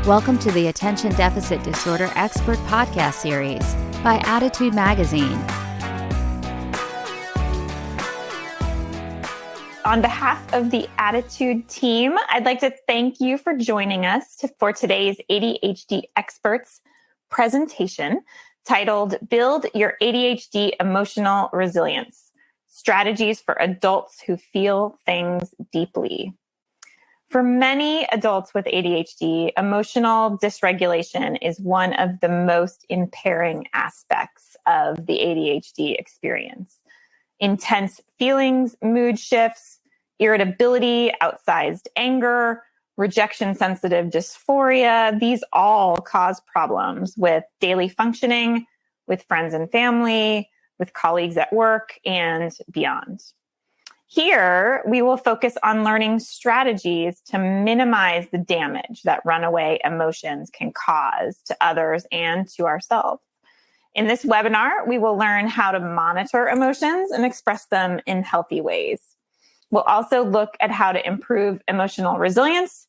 Welcome to the Attention Deficit Disorder Expert Podcast Series by Attitude Magazine. On behalf of the Attitude team, I'd like to thank you for joining us for today's ADHD Experts presentation titled Build Your ADHD Emotional Resilience, Strategies for Adults Who Feel Things Deeply. For many adults with ADHD, emotional dysregulation is one of the most impairing aspects of the ADHD experience. Intense feelings, mood shifts, irritability, outsized anger, rejection-sensitive dysphoria, these all cause problems with daily functioning, with friends and family, with colleagues at work, and beyond. Here, we will focus on learning strategies to minimize the damage that runaway emotions can cause to others and to ourselves. In this webinar, we will learn how to monitor emotions and express them in healthy ways. We'll also look at how to improve emotional resilience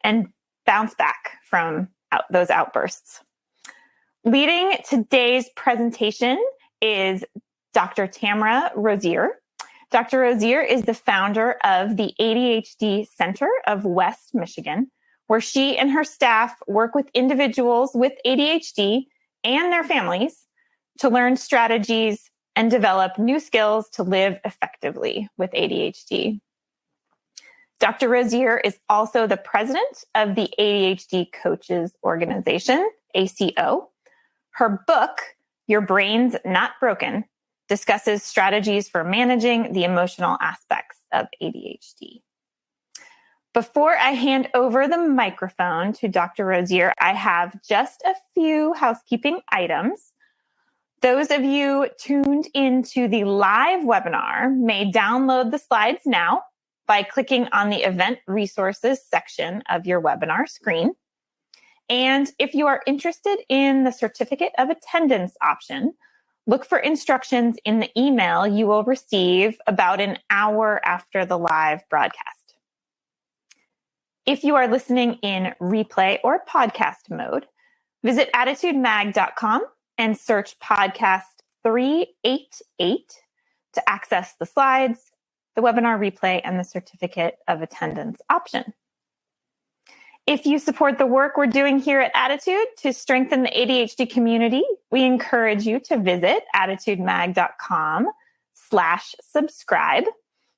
and bounce back from those outbursts. Leading today's presentation is Dr. Tamara Rosier. Dr. Rosier is the founder of the ADHD Center of West Michigan, where she and her staff work with individuals with ADHD and their families to learn strategies and develop new skills to live effectively with ADHD. Dr. Rosier is also the president of the ADHD Coaches Organization, ACO. Her book, Your Brain's Not Broken, discusses strategies for managing the emotional aspects of ADHD. Before I hand over the microphone to Dr. Rosier, I have just a few housekeeping items. Those of you tuned into the live webinar may download the slides now by clicking on the Event Resources section of your webinar screen. And if you are interested in the Certificate of Attendance option, look for instructions in the email you will receive about an hour after the live broadcast. If you are listening in replay or podcast mode, visit attitudemag.com and search podcast 388 to access the slides, the webinar replay, and the Certificate of Attendance option. If you support the work we're doing here at Attitude to strengthen the ADHD community, we encourage you to visit attitudemag.com/subscribe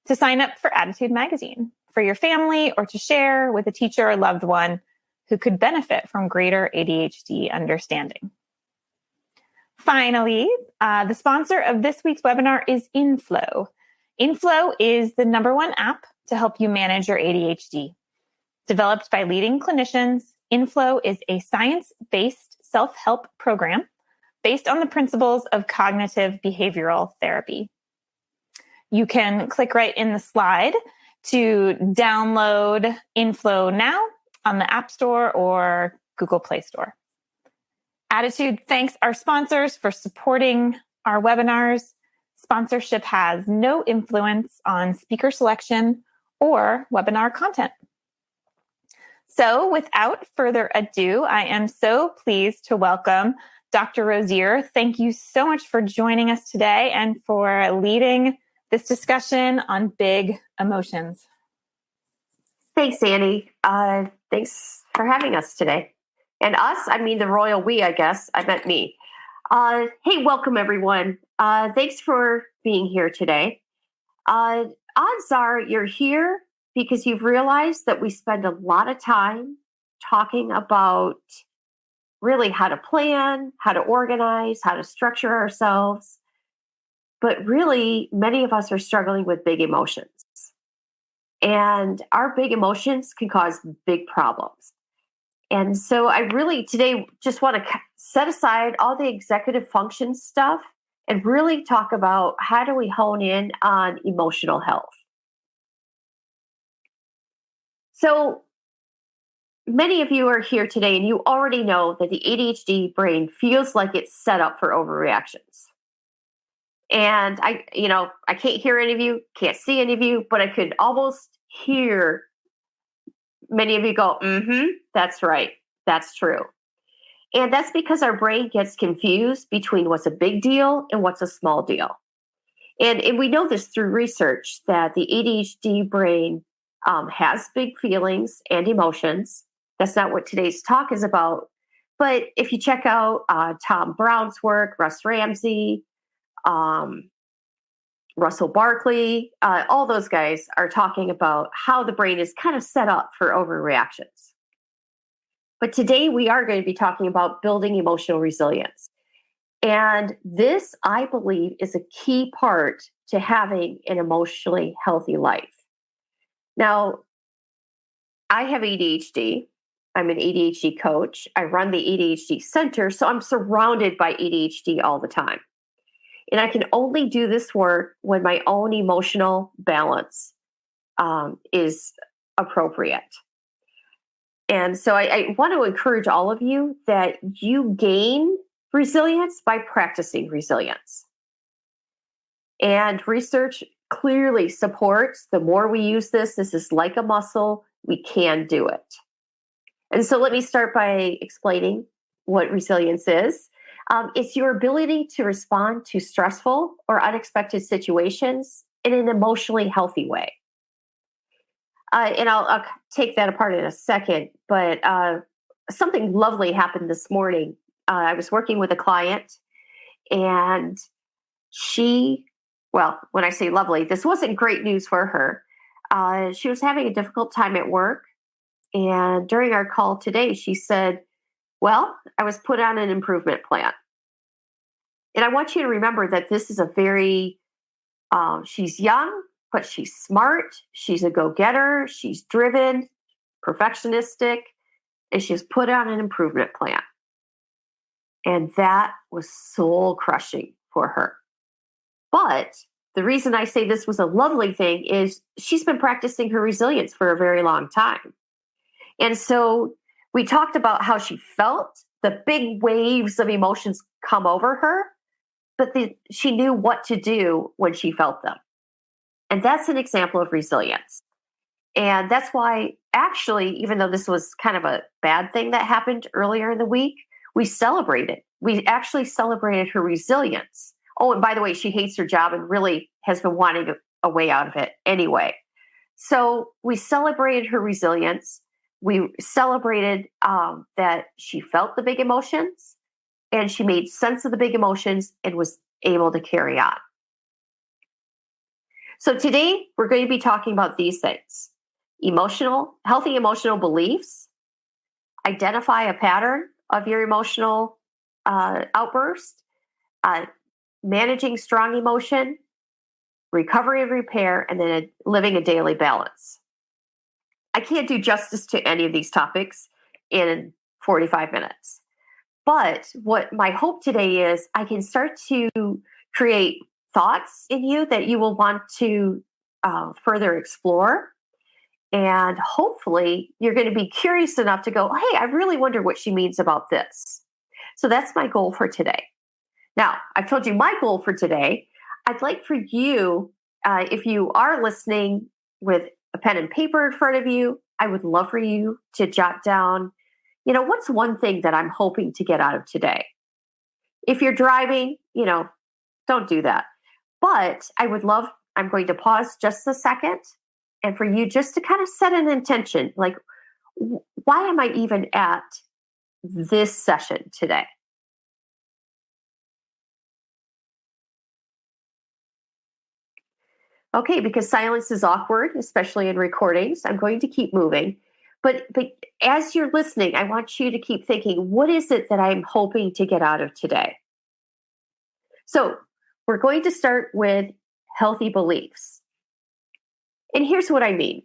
to sign up for Attitude Magazine for your family or to share with a teacher or loved one who could benefit from greater ADHD understanding. Finally, the sponsor of this week's webinar is Inflow. Inflow is the #1 app to help you manage your ADHD. Developed by leading clinicians, Inflow is a science-based self-help program based on the principles of cognitive behavioral therapy. You can click right in the slide to download Inflow now on the App Store or Google Play Store. Attitude thanks our sponsors for supporting our webinars. Sponsorship has no influence on speaker selection or webinar content. So without further ado, I am so pleased to welcome Dr. Rosier. Thank you so much for joining us today and for leading this discussion on big emotions. Thanks, Annie. Thanks for having us today. And us, I mean the royal we, I guess. I meant me. Hey, welcome, everyone. Thanks for being here today. Odds are you're here because you've realized that we spend a lot of time talking about really how to plan, how to organize, how to structure ourselves. But really, many of us are struggling with big emotions. And our big emotions can cause big problems. And so I really today just want to set aside all the executive function stuff and really talk about how do we hone in on emotional health. So many of you are here today and you already know that the ADHD brain feels like it's set up for overreactions. And I can't hear any of you, can't see any of you, but I could almost hear many of you go, that's right. That's true. And that's because our brain gets confused between what's a big deal and what's a small deal. And we know this through research that the ADHD brain has big feelings and emotions. That's not what today's talk is about. But if you check out Tom Brown's work, Russ Ramsey, Russell Barkley, all those guys are talking about how the brain is kind of set up for overreactions. But today we are going to be talking about building emotional resilience. And this, I believe, is a key part to having an emotionally healthy life. Now, I have ADHD. I'm an ADHD coach. I run the ADHD center, so I'm surrounded by ADHD all the time. And I can only do this work when my own emotional balance is appropriate. And so I want to encourage all of you that you gain resilience by practicing resilience. And research clearly supports the more we use this is like a muscle, we can do it. And so let me start by explaining what resilience is. It's your ability to respond to stressful or unexpected situations in an emotionally healthy way. And I'll take that apart in a second, but something lovely happened this morning. I was working with a client, and when I say lovely, this wasn't great news for her. She was having a difficult time at work. And during our call today, she said, well, I was put on an improvement plan. And I want you to remember that this is she's young, but she's smart. She's a go-getter. She's driven, perfectionistic, and she's put on an improvement plan. And that was soul crushing for her. But the reason I say this was a lovely thing is she's been practicing her resilience for a very long time. And so we talked about how she felt the big waves of emotions come over her, but she knew what to do when she felt them. And that's an example of resilience. And that's why, actually, even though this was kind of a bad thing that happened earlier in the week, we celebrated. We actually celebrated her resilience. Oh, and by the way, she hates her job and really has been wanting a way out of it anyway. So we celebrated her resilience. We celebrated that she felt the big emotions and she made sense of the big emotions and was able to carry on. So today we're going to be talking about these things: healthy emotional beliefs, identify a pattern of your emotional outburst, managing strong emotion, recovery and repair, and then living a daily balance. I can't do justice to any of these topics in 45 minutes. But what my hope today is I can start to create thoughts in you that you will want to further explore. And hopefully you're going to be curious enough to go, hey, I really wonder what she means about this. So that's my goal for today. Now, I've told you my goal for today. I'd like for you, if you are listening with a pen and paper in front of you, I would love for you to jot down, what's one thing that I'm hoping to get out of today? If you're driving, don't do that. But I'm going to pause just a second and for you just to kind of set an intention, like, why am I even at this session today? Okay, because silence is awkward, especially in recordings. I'm going to keep moving. But as you're listening, I want you to keep thinking, what is it that I'm hoping to get out of today? So we're going to start with healthy beliefs. And here's what I mean.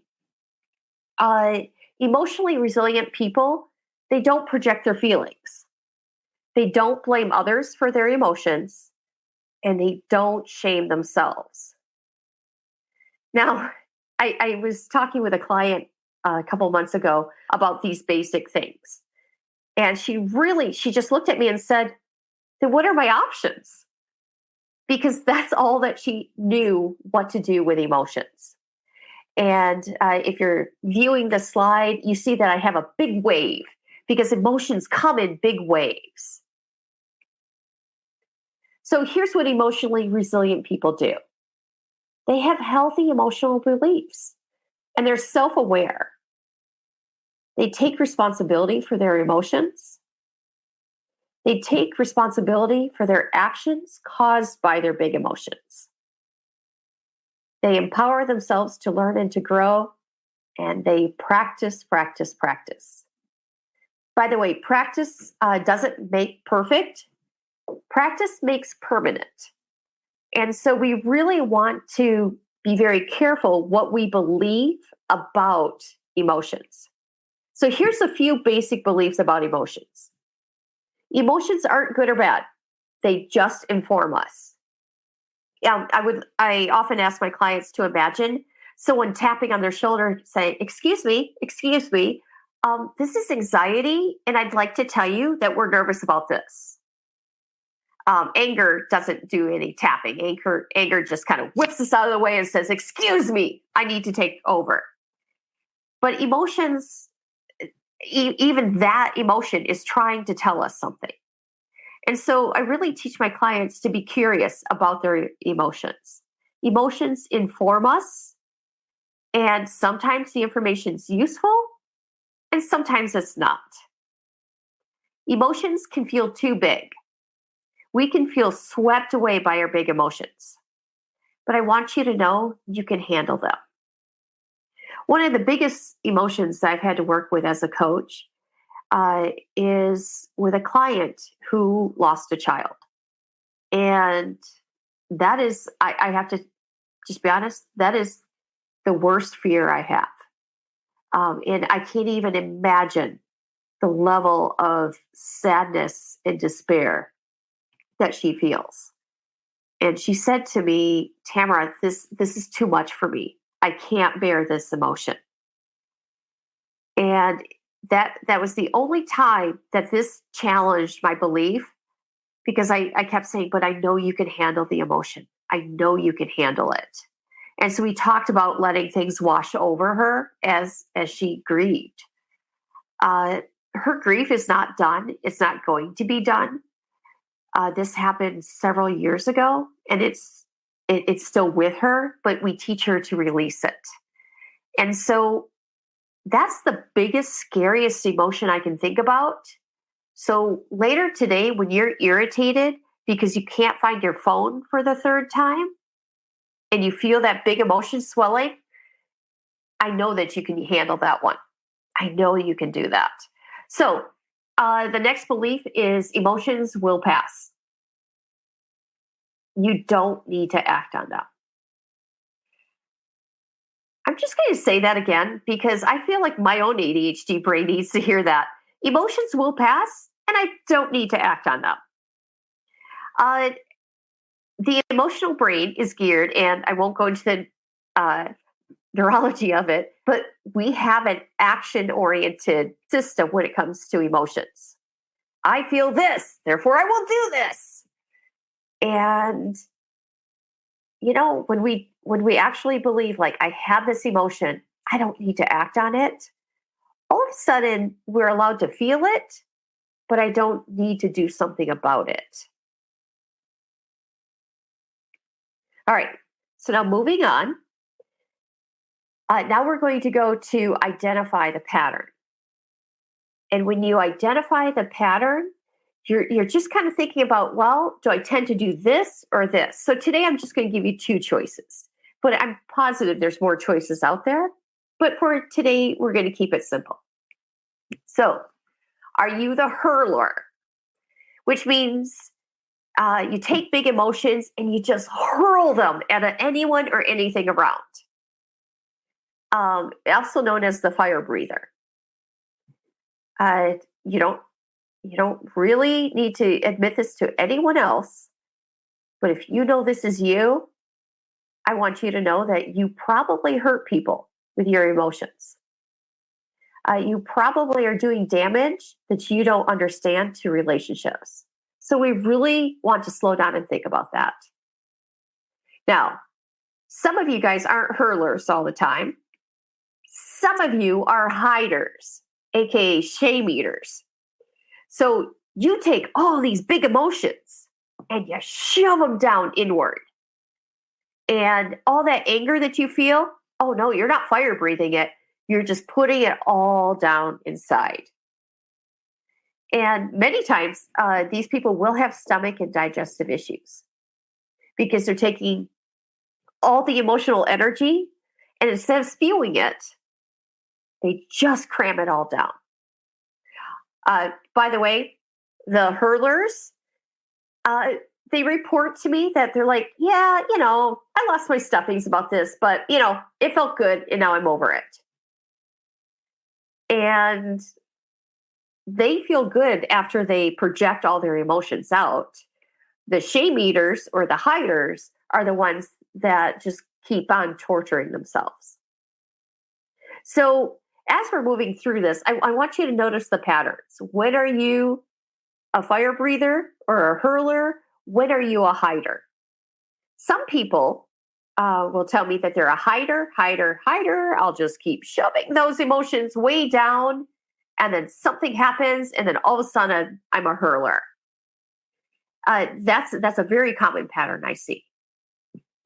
Emotionally resilient people, they don't project their feelings. They don't blame others for their emotions, and they don't shame themselves. Now, I was talking with a client a couple months ago about these basic things. And she just looked at me and said, then what are my options? Because that's all that she knew what to do with emotions. And if you're viewing the slide, you see that I have a big wave. because emotions come in big waves. So here's what emotionally resilient people do. They have healthy emotional beliefs and they're self-aware. They take responsibility for their emotions. They take responsibility for their actions caused by their big emotions. They empower themselves to learn and to grow, and they practice, practice, practice. By the way, practice doesn't make perfect. Practice makes permanent. And so we really want to be very careful what we believe about emotions. So here's a few basic beliefs about emotions. Emotions aren't good or bad. They just inform us. I often ask my clients to imagine someone tapping on their shoulder saying, excuse me, this is anxiety, and I'd like to tell you that we're nervous about this. Anger doesn't do any tapping. Anger just kind of whips us out of the way and says, excuse me, I need to take over. But emotions, even that emotion is trying to tell us something. And so I really teach my clients to be curious about their emotions. Emotions inform us, and sometimes the information is useful, and sometimes it's not. Emotions can feel too big. We can feel swept away by our big emotions. But I want you to know you can handle them. One of the biggest emotions that I've had to work with as a coach is with a client who lost a child. And that is, I have to just be honest, that is the worst fear I have. And I can't even imagine the level of sadness and despair that she feels. And she said to me, Tamara, this is too much for me. I can't bear this emotion. And that was the only time that this challenged my belief, because I kept saying, but I know you can handle the emotion. I know you can handle it. And so we talked about letting things wash over her as she grieved. Her grief is not done. It's not going to be done. This happened several years ago, and it's still with her, but we teach her to release it. And so that's the biggest, scariest emotion I can think about. So later today, when you're irritated because you can't find your phone for the third time and you feel that big emotion swelling, I know that you can handle that one. I know you can do that. So the next belief is emotions will pass. You don't need to act on them. I'm just going to say that again because I feel like my own ADHD brain needs to hear that. Emotions will pass, and I don't need to act on them. The emotional brain is geared, and I won't go into the neurology of it, but we have an action-oriented system when it comes to emotions. I feel this, therefore I will do this. And, you know, when we actually believe, like, I have this emotion, I don't need to act on it, all of a sudden we're allowed to feel it, but I don't need to do something about it. All right, so now moving on. Now we're going to go to identify the pattern. And when you identify the pattern, you're just kind of thinking about, well, do I tend to do this or this? So today I'm just going to give you two choices, but I'm positive there's more choices out there. But for today, we're going to keep it simple. So are you the hurler? Which means you take big emotions and you just hurl them at anyone or anything around. Also known as the fire breather. You don't really need to admit this to anyone else, but if you know this is you, I want you to know that you probably hurt people with your emotions. You probably are doing damage that you don't understand to relationships. So we really want to slow down and think about that. Now, some of you guys aren't hurlers all the time. Some of you are hiders. aka shame eaters. So you take all these big emotions and you shove them down inward. And all that anger that you feel, oh no, you're not fire breathing it. You're just putting it all down inside. And many times, these people will have stomach and digestive issues because they're taking all the emotional energy and instead of spewing it, they just cram it all down. By the way, the hurlers, they report to me that they're like, yeah, I lost my stuffings about this, but, it felt good and now I'm over it. And they feel good after they project all their emotions out. The shame eaters or the hiders are the ones that just keep on torturing themselves. So as we're moving through this, I want you to notice the patterns. When are you a fire breather or a hurler? When are you a hider? Some people will tell me that they're a hider. I'll just keep shoving those emotions way down. And then something happens. And then all of a sudden I'm a hurler. That's a very common pattern I see.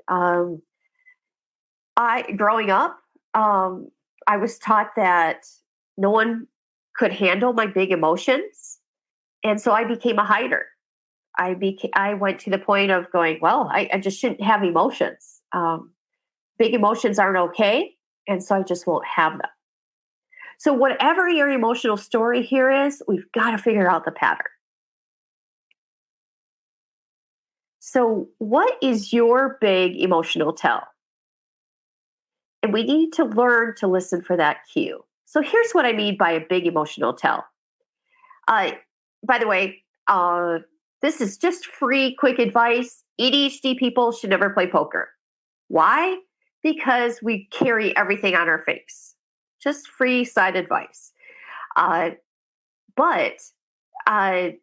Growing up, I was taught that no one could handle my big emotions. And so I became a hider. I went to the point of going, well, I just shouldn't have emotions. Big emotions aren't okay. And so I just won't have them. So whatever your emotional story here is, we've got to figure out the pattern. So what is your big emotional tell? And we need to learn to listen for that cue. So here's what I mean by a big emotional tell. By the way, this is just free, quick advice. ADHD people should never play poker. Why? Because we carry everything on our face. Just free side advice. But the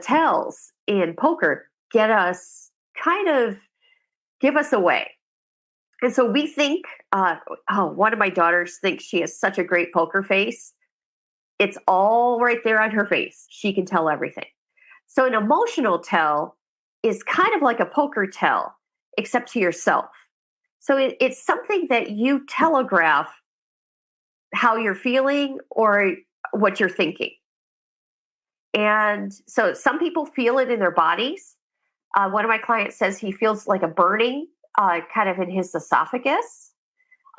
tells in poker give us away. And so we think, one of my daughters thinks she has such a great poker face. It's all right there on her face. She can tell everything. So an emotional tell is kind of like a poker tell, except to yourself. So it's something that you telegraph how you're feeling or what you're thinking. And so some people feel it in their bodies. One of my clients says he feels like a burning kind of in his esophagus.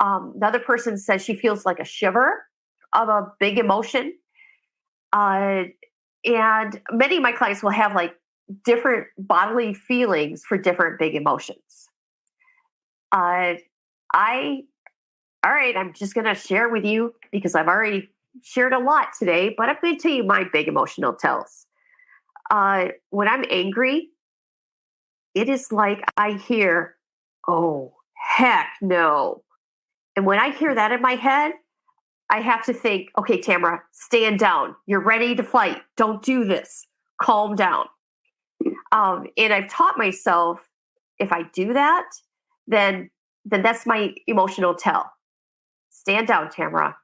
Another person says she feels like a shiver of a big emotion. And many of my clients will have like different bodily feelings for different big emotions. All right, I'm just going to share with you because I've already shared a lot today, but I'm going to tell you my big emotional tells. When I'm angry, it is like I hear, oh, heck no. And when I hear that in my head, I have to think, okay, Tamara, stand down. You're ready to fight. Don't do this. Calm down. And I've taught myself if I do that, then that's my emotional tell. Stand down, Tamara.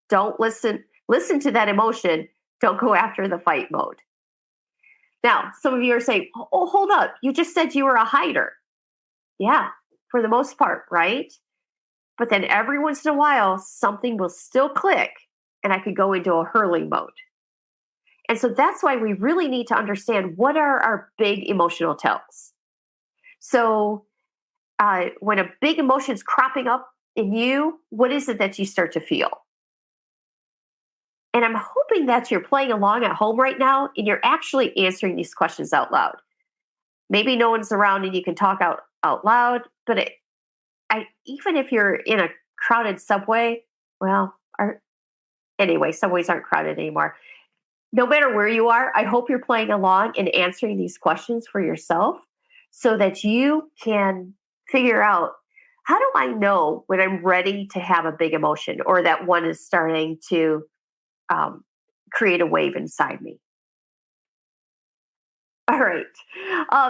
Don't listen to that emotion. Don't go after the fight mode. Now, some of you are saying, oh, hold up. You just said you were a hider. Yeah, for the most part, right? But then every once in a while, something will still click and I could go into a hurling mode. And so that's why we really need to understand what are our big emotional tells. So when a big emotion is cropping up in you, what is it that you start to feel? And I'm hoping that you're playing along at home right now and you're actually answering these questions out loud. Maybe no one's around and you can talk out loud, but even if you're in a crowded subway, anyway, subways aren't crowded anymore. No matter where you are, I hope you're playing along and answering these questions for yourself so that you can figure out, how do I know when I'm ready to have a big emotion or that one is starting to create a wave inside me? All right.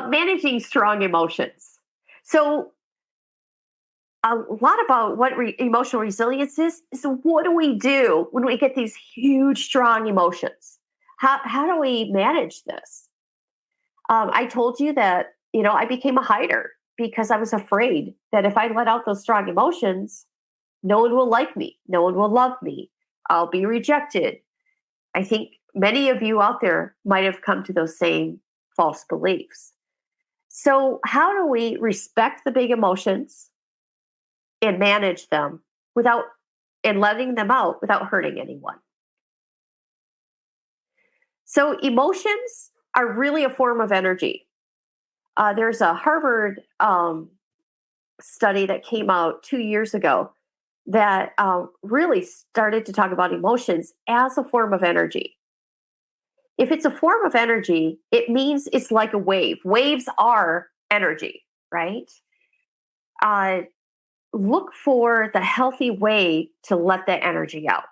Managing strong emotions. So a lot about what emotional resilience is what do we do when we get these huge, strong emotions? How do we manage this? I told you that, I became a hider because I was afraid that if I let out those strong emotions, no one will like me. No one will love me. I'll be rejected. I think many of you out there might have come to those same false beliefs. So, how do we respect the big emotions and manage them and letting them out without hurting anyone? So, emotions are really a form of energy. There's a Harvard study that came out 2 years ago that really started to talk about emotions as a form of energy. If it's a form of energy, it means it's like a wave. Waves are energy, right? Look for the healthy way to let that energy out.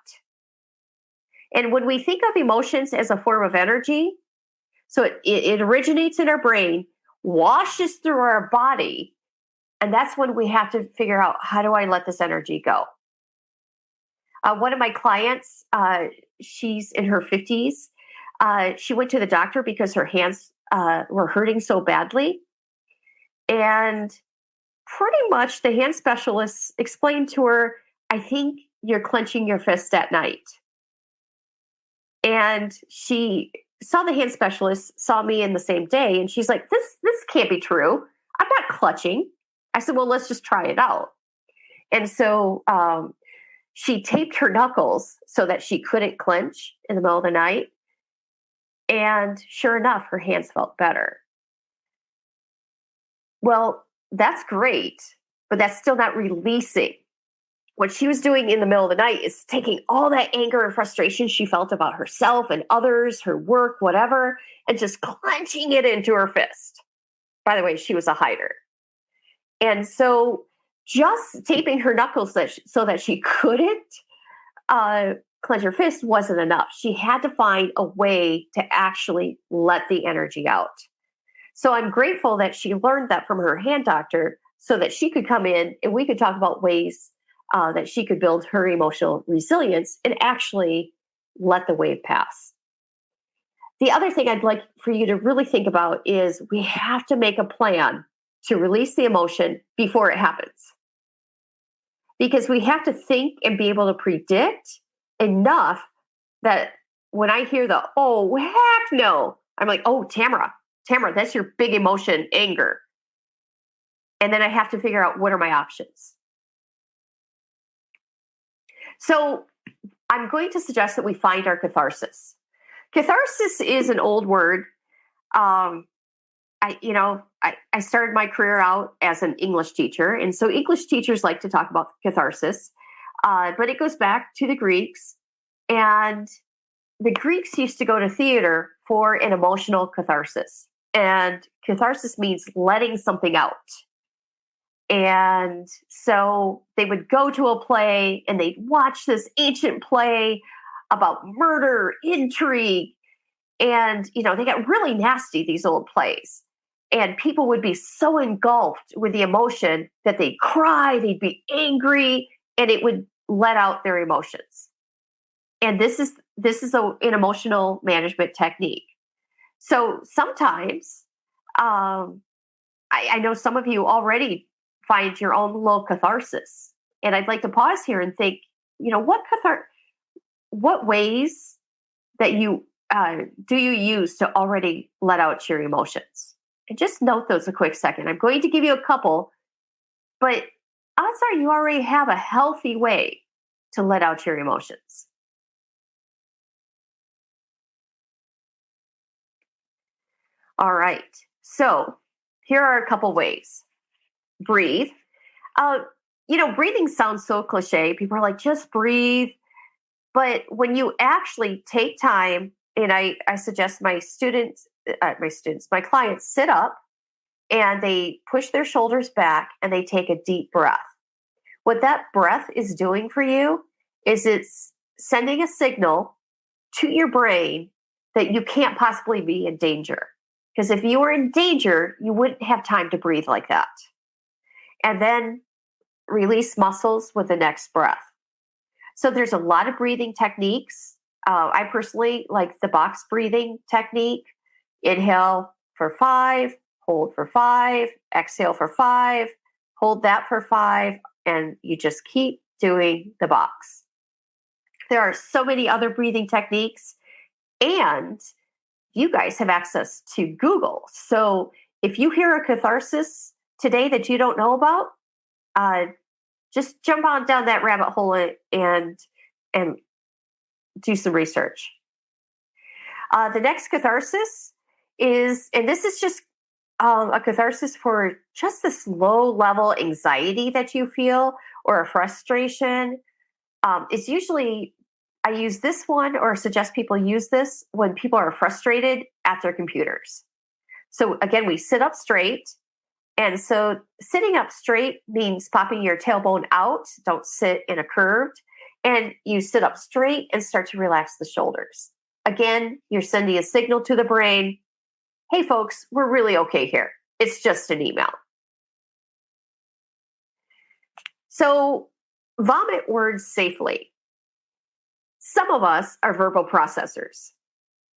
And when we think of emotions as a form of energy, so it originates in our brain, washes through our body, and that's when we have to figure out, how do I let this energy go? One of my clients, she's in her 50s. She went to the doctor because her hands were hurting so badly. And pretty much the hand specialist explained to her, I think you're clenching your fist at night. And she saw the hand specialist, saw me in the same day, and she's like, this can't be true. I'm not clutching. I said, well, let's just try it out. And so she taped her knuckles so that she couldn't clench in the middle of the night. And sure enough, her hands felt better. Well, that's great, but that's still not releasing. What she was doing in the middle of the night is taking all that anger and frustration she felt about herself and others, her work, whatever, and just clenching it into her fist. By the way, she was a hider. And so just taping her knuckles so that she couldn't clench her fist wasn't enough. She had to find a way to actually let the energy out. So I'm grateful that she learned that from her hand doctor so that she could come in and we could talk about ways that she could build her emotional resilience and actually let the wave pass. The other thing I'd like for you to really think about is we have to make a plan to release the emotion before it happens. Because we have to think and be able to predict enough that when I hear oh, heck no, I'm like, oh, Tamara, that's your big emotion, anger. And then I have to figure out, what are my options? So I'm going to suggest that we find our catharsis. Catharsis is an old word. I started my career out as an English teacher. And so English teachers like to talk about catharsis, but it goes back to the Greeks. And the Greeks used to go to theater for an emotional catharsis. And catharsis means letting something out. And so they would go to a play and they'd watch this ancient play about murder, intrigue. And, they got really nasty, these old plays. And people would be so engulfed with the emotion that they'd cry, they'd be angry, and it would let out their emotions. And this is an emotional management technique. So sometimes, I know some of you already find your own little catharsis. And I'd like to pause here and think, what ways that you do you use to already let out your emotions? And just note those a quick second. I'm going to give you a couple, but odds are you already have a healthy way to let out your emotions. All right. So here are a couple ways. Breathe. Breathing sounds so cliche. People are like, just breathe. But when you actually take time, and I suggest my clients sit up and they push their shoulders back and they take a deep breath. What that breath is doing for you is it's sending a signal to your brain that you can't possibly be in danger. Because if you were in danger, you wouldn't have time to breathe like that. And then release muscles with the next breath. So there's a lot of breathing techniques. I personally like the box breathing technique. Inhale for 5, hold for 5, exhale for 5, hold that for 5, and you just keep doing the box. There are so many other breathing techniques, and you guys have access to Google. So if you hear a catharsis today that you don't know about, just jump on down that rabbit hole and do some research. The next catharsis is, and this is just a catharsis for just this low level anxiety that you feel or a frustration. It's usually, I use this one or suggest people use this when people are frustrated at their computers. So again, we sit up straight. And so sitting up straight means popping your tailbone out. Don't sit in a curved. And you sit up straight and start to relax the shoulders. Again, you're sending a signal to the brain. Hey, folks, we're really okay here. It's just an email. So vomit words safely. Some of us are verbal processors.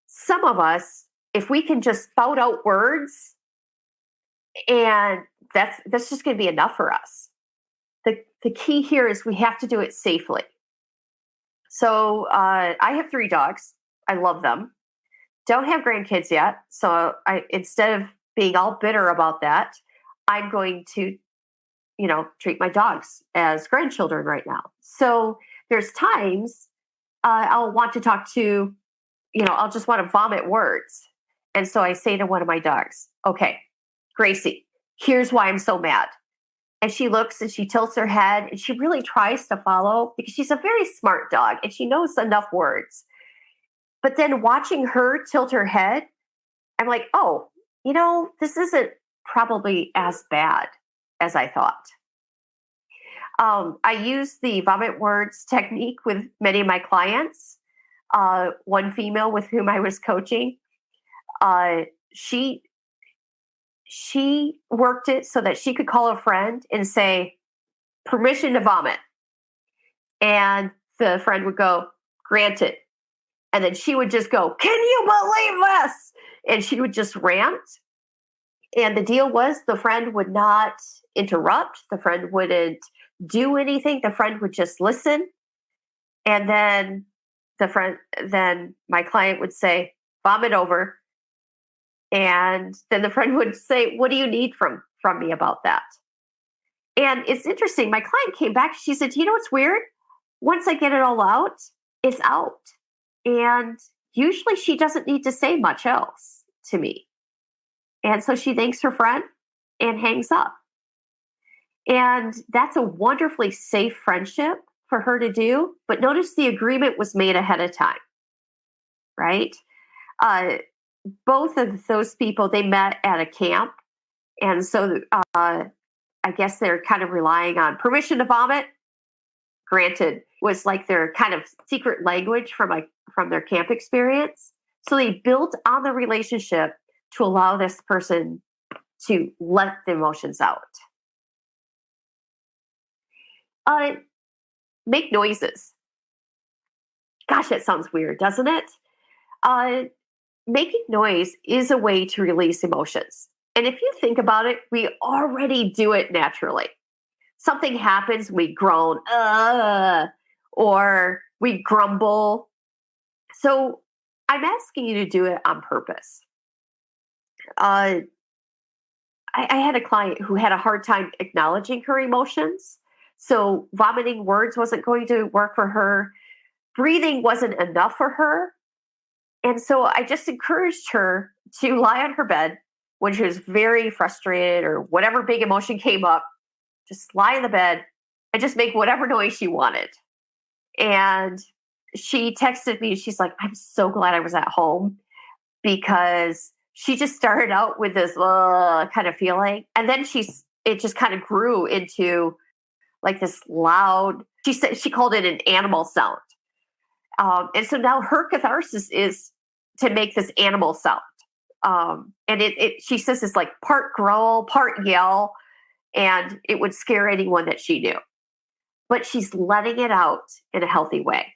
Some of us, if we can just spout out words, and that's just going to be enough for us. The key here is we have to do it safely. So I have 3 dogs. I love them. Don't have grandkids yet. So instead of being all bitter about that, I'm going to, treat my dogs as grandchildren right now. So there's times I'll want to talk to, I'll just want to vomit words. And so I say to one of my dogs, okay, Gracie, here's why I'm so mad. And she looks and she tilts her head and she really tries to follow because she's a very smart dog and she knows enough words. But then watching her tilt her head, I'm like, oh, this isn't probably as bad as I thought. I use the vomit words technique with many of my clients. One female with whom I was coaching, she worked it so that she could call a friend and say, permission to vomit. And the friend would go, granted. And then she would just go, can you believe this? And she would just rant. And the deal was the friend would not interrupt. The friend wouldn't do anything. The friend would just listen. And then my client would say, vomit over. And then the friend would say, what do you need from me about that? And it's interesting. My client came back. She said, what's weird? Once I get it all out, it's out. And usually she doesn't need to say much else to me. And so she thanks her friend and hangs up. And that's a wonderfully safe friendship for her to do. But notice the agreement was made ahead of time, right? Both of those people, they met at a camp. And so I guess they're kind of relying on permission to vomit. Granted, was like their kind of secret language from their camp experience. So they built on the relationship to allow this person to let the emotions out. Make noises. Gosh, that sounds weird, doesn't it? Making noise is a way to release emotions. And if you think about it, we already do it naturally. Something happens, we groan, or we grumble. So I'm asking you to do it on purpose. I had a client who had a hard time acknowledging her emotions. So vomiting words wasn't going to work for her. Breathing wasn't enough for her. And so I just encouraged her to lie on her bed when she was very frustrated or whatever big emotion came up. Just lie in the bed and just make whatever noise she wanted. And she texted me. She's like, I'm so glad I was at home, because she just started out with this kind of feeling. And then it just kind of grew into like this loud, she called it an animal sound. And so now her catharsis is to make this animal sound. And she says it's like part growl, part yell. and it would scare anyone that she knew. But she's letting it out in a healthy way.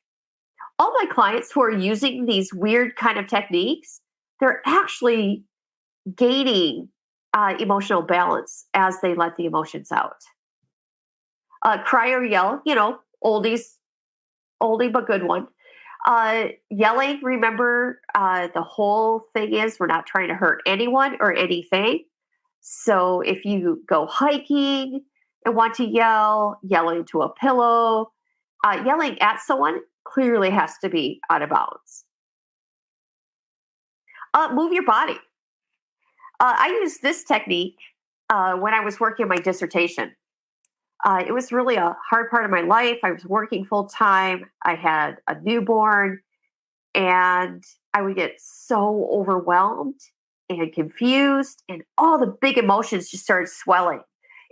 All my clients who are using these weird kind of techniques, they're actually gaining emotional balance as they let the emotions out. Cry or yell, oldie but good one. Yelling, remember, the whole thing is we're not trying to hurt anyone or anything. So if you go hiking and want to yell into a pillow, yelling at someone clearly has to be out of bounds. Move your body. I used this technique when I was working on my dissertation. It was really a hard part of my life. I was working full time. I had a newborn, and I would get so overwhelmed and confused, and all the big emotions just started swelling,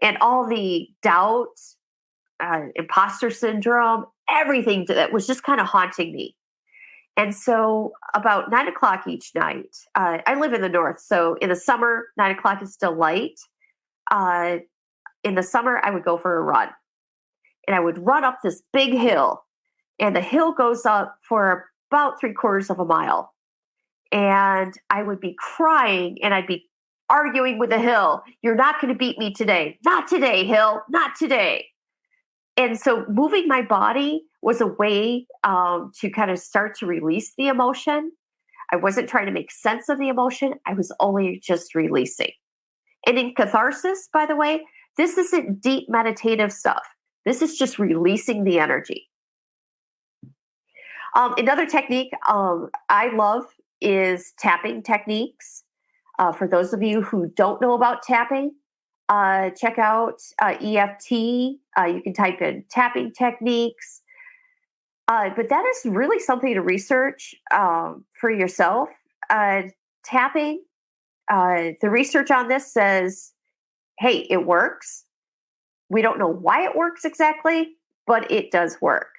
and all the doubt, imposter syndrome, everything that was just kind of haunting me. And so about 9:00 each night, I live in the north. So in the summer, 9:00 is still light. In the summer, I would go for a run, and I would run up this big hill, and the hill goes up for about 3/4 of a mile. And I would be crying, and I'd be arguing with the hill. You're not going to beat me today. Not today, hill. Not today. And so moving my body was a way to kind of start to release the emotion. I wasn't trying to make sense of the emotion. I was only just releasing. And in catharsis, by the way, this isn't deep meditative stuff. This is just releasing the energy. Another technique I love is tapping techniques. For those of you who don't know about tapping, check out EFT. You can type in tapping techniques. But that is really something to research for yourself. Tapping, the research on this says, hey, it works. We don't know why it works exactly, but it does work.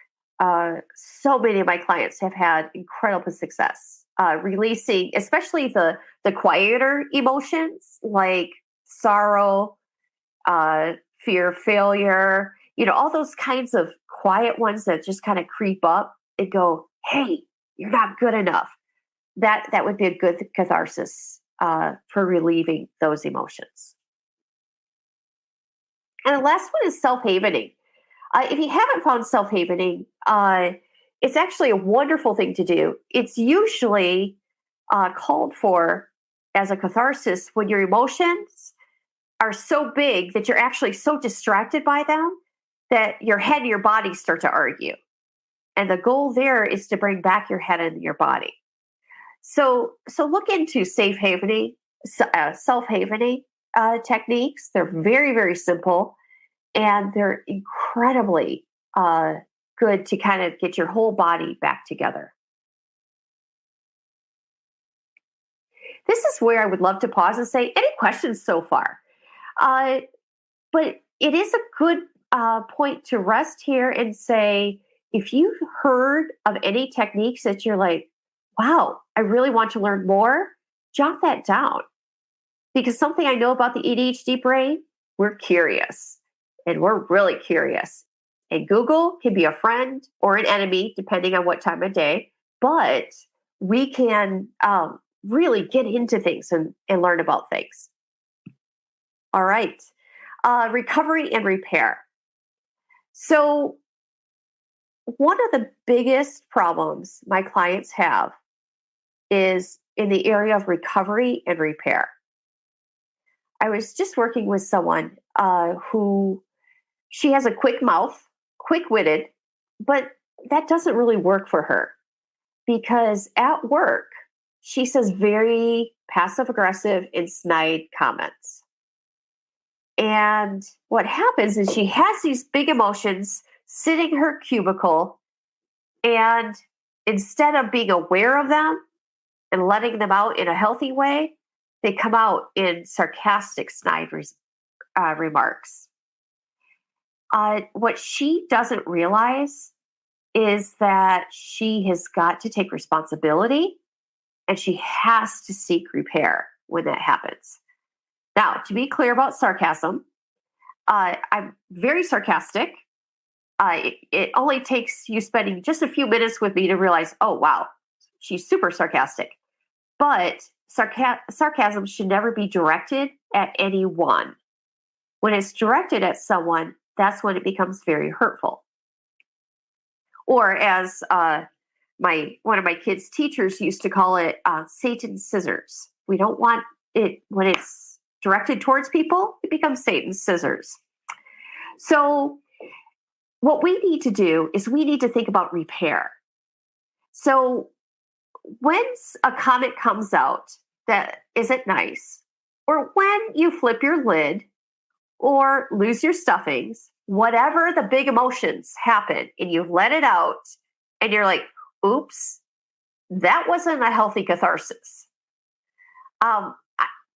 So many of my clients have had incredible success releasing, especially the quieter emotions like sorrow, fear, failure, all those kinds of quiet ones that just kind of creep up and go, hey, you're not good enough. That would be a good catharsis for relieving those emotions. And the last one is self-havening. If you haven't found self-havening, it's actually a wonderful thing to do. It's usually called for as a catharsis when your emotions are so big that you're actually so distracted by them that your head and your body start to argue. And the goal there is to bring back your head and your body. So look into self-havening techniques. They're very, very simple, and they're incredibly good to kind of get your whole body back together. This is where I would love to pause and say, any questions so far? But it is a good point to rest here and say, if you've heard of any techniques that you're like, wow, I really want to learn more, jot that down. Because something I know about the ADHD brain, we're curious, and we're really curious. And Google can be a friend or an enemy, depending on what time of day, but we can really get into things and learn about things. All right. Recovery and repair. So one of the biggest problems my clients have is in the area of recovery and repair. I was just working with someone who she has a quick mouth, quick-witted, but that doesn't really work for her because at work, she says very passive-aggressive and snide comments. And what happens is she has these big emotions sitting in her cubicle, and instead of being aware of them and letting them out in a healthy way, they come out in sarcastic, snide remarks. What she doesn't realize is that she has got to take responsibility, and she has to seek repair when that happens. Now, to be clear about sarcasm, I'm very sarcastic. It only takes you spending just a few minutes with me to realize, oh, wow, she's super sarcastic. But sarcasm should never be directed at anyone. When it's directed at someone, that's when it becomes very hurtful. Or as one of my kids' teachers used to call it, Satan's scissors. We don't want it when it's directed towards people, it becomes Satan's scissors. So what we need to do is we need to think about repair. So when a comment comes out that isn't nice, or when you flip your lid or lose your stuffings, whatever the big emotions happen and you let it out and you're like, oops, that wasn't a healthy catharsis.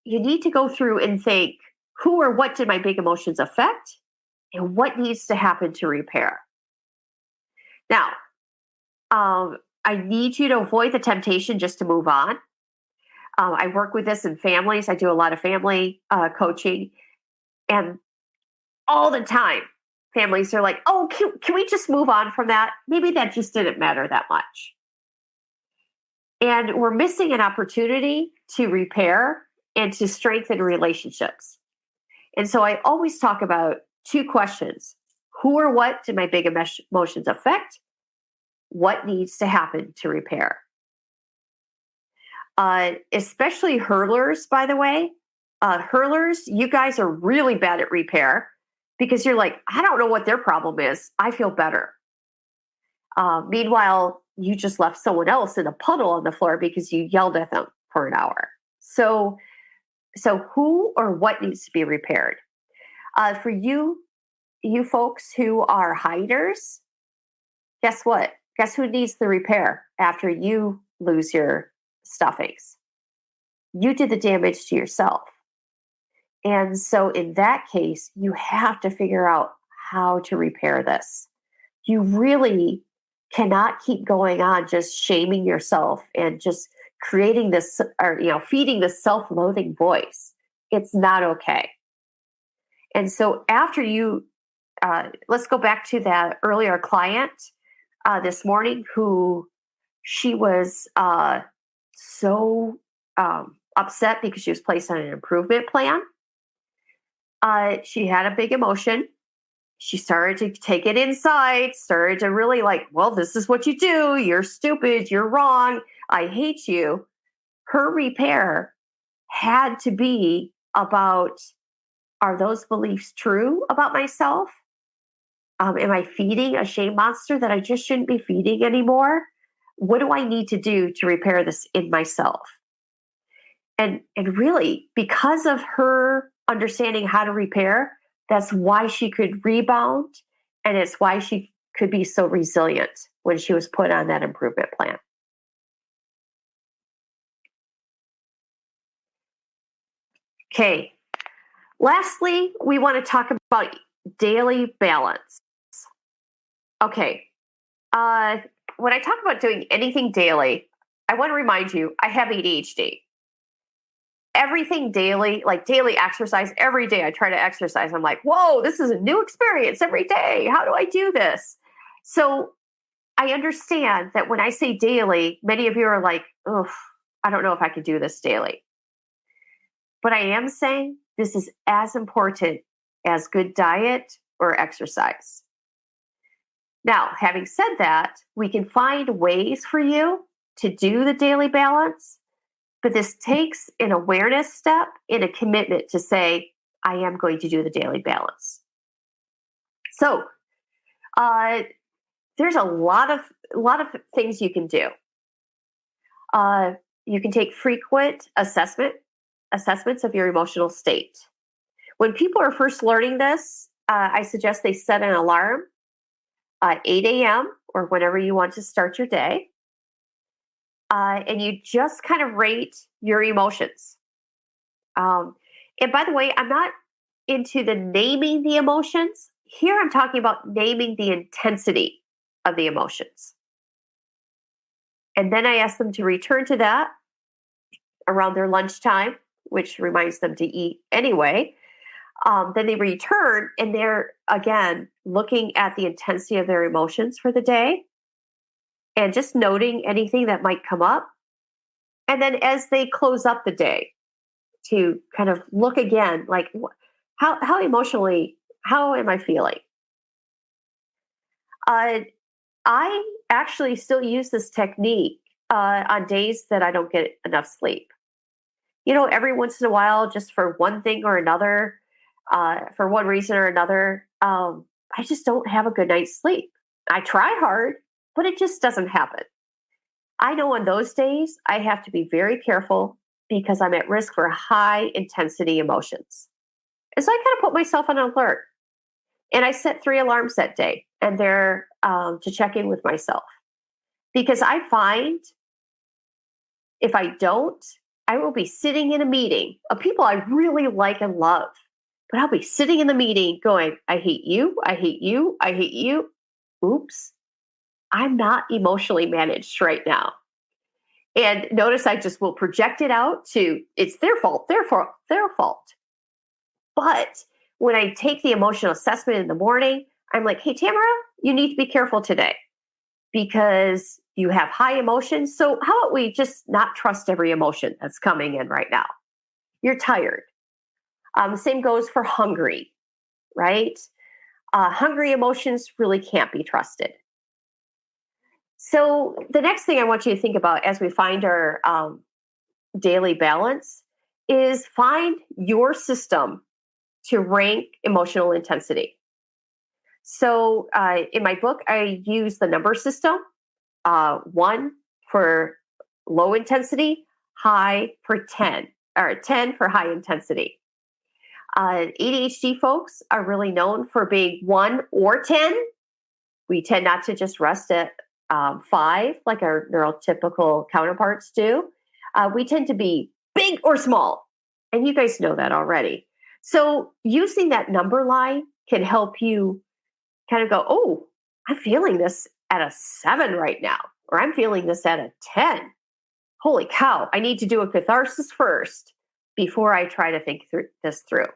You need to go through and think, who or what did my big emotions affect and what needs to happen to repair? Now, I need you to avoid the temptation just to move on. I work with this in families. I do a lot of family coaching. And all the time, families are like, oh, can we just move on from that? Maybe that just didn't matter that much. And we're missing an opportunity to repair and to strengthen relationships. And so I always talk about two questions. Who or what did my big emotions affect? What needs to happen to repair? Especially hurlers, by the way. Hurlers, you guys are really bad at repair because you're like, I don't know what their problem is. I feel better. Meanwhile, you just left someone else in a puddle on the floor because you yelled at them for an hour. So who or what needs to be repaired? For you folks who are hiders, guess what? Guess who needs the repair after you lose your stuffings? You did the damage to yourself. And so in that case, you have to figure out how to repair this. You really cannot keep going on just shaming yourself and just creating this, or feeding this self-loathing voice. It's not okay. And so after you, let's go back to that earlier client this morning who she was so upset because she was placed on an improvement plan. She had a big emotion. She started to take it inside, started to really like, well, this is what you do. You're stupid. You're wrong. I hate you. Her repair had to be about, are those beliefs true about myself? Am I feeding a shame monster that I just shouldn't be feeding anymore? What do I need to do to repair this in myself? And really, because of her understanding how to repair, that's why she could rebound. And it's why she could be so resilient when she was put on that improvement plan. Okay. Lastly, we want to talk about daily balance. Okay. When I talk about doing anything daily, I want to remind you, I have ADHD. Everything daily, like daily exercise, every day I try to exercise. I'm like, whoa, this is a new experience every day. How do I do this? So I understand that when I say daily, many of you are like, oh, I don't know if I could do this daily. But I am saying this is as important as good diet or exercise. Now, having said that, we can find ways for you to do the daily balance, but this takes an awareness step and a commitment to say, I am going to do the daily balance. So there's a lot of things you can do. You can take frequent assessments of your emotional state. When people are first learning this, I suggest they set an alarm at 8 a.m. or whenever you want to start your day. And you just kind of rate your emotions. And by the way, I'm not into the naming the emotions. Here I'm talking about naming the intensity of the emotions. And then I ask them to return to that around their lunchtime, which reminds them to eat anyway. Then they return and they're, again, looking at the intensity of their emotions for the day and just noting anything that might come up. And then as they close up the day, to kind of look again, like how emotionally, how am I feeling? I actually still use this technique on days that I don't get enough sleep. Every once in a while, just for one thing or another, for one reason or another, I just don't have a good night's sleep. I try hard, but it just doesn't happen. I know on those days, I have to be very careful because I'm at risk for high intensity emotions. And so I kind of put myself on alert. And I set 3 alarms that day, and they're to check in with myself. Because I find if I don't, I will be sitting in a meeting of people I really like and love. But I'll be sitting in the meeting going, I hate you, I hate you, I hate you. Oops, I'm not emotionally managed right now. And notice I just will project it out to, it's their fault, their fault. But when I take the emotional assessment in the morning, I'm like, hey, Tamara, you need to be careful today because you have high emotions. So how about we just not trust every emotion that's coming in right now? You're tired. Same goes for hungry, right? Hungry emotions really can't be trusted. So the next thing I want you to think about as we find our daily balance is find your system to rank emotional intensity. So in my book, I use the number system, 1 for low intensity, high for 10, or 10 for high intensity. ADHD folks are really known for being 1 or 10. We tend not to just rest at 5 like our neurotypical counterparts do. We tend to be big or small. And you guys know that already. So using that number line can help you kind of go, oh, I'm feeling this at a 7 right now, or I'm feeling this at a 10. Holy cow, I need to do a catharsis first before I try to think this through.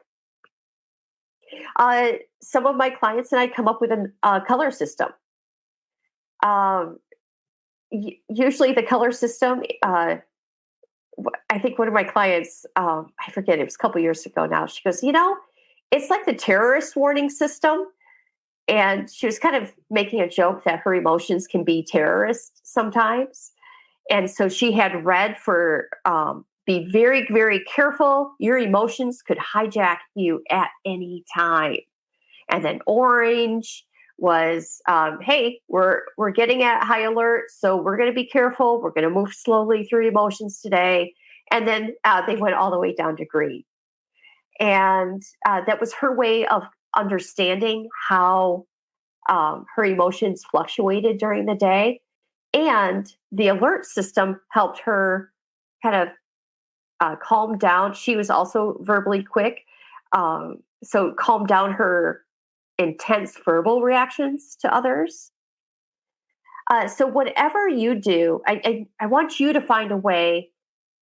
Some of my clients and I come up with a color system. Usually the color system, I think one of my clients, I forget, it was a couple years ago now, she goes, it's like the terrorist warning system. And she was kind of making a joke that her emotions can be terrorist sometimes. And so she had red for be very, very careful. Your emotions could hijack you at any time. And then orange was, hey, we're getting at high alert, so we're going to be careful. We're going to move slowly through emotions today. And then they went all the way down to green. And that was her way of understanding how her emotions fluctuated during the day. And the alert system helped her kind of calm down. She was also verbally quick. So calm down her intense verbal reactions to others. So whatever you do, I want you to find a way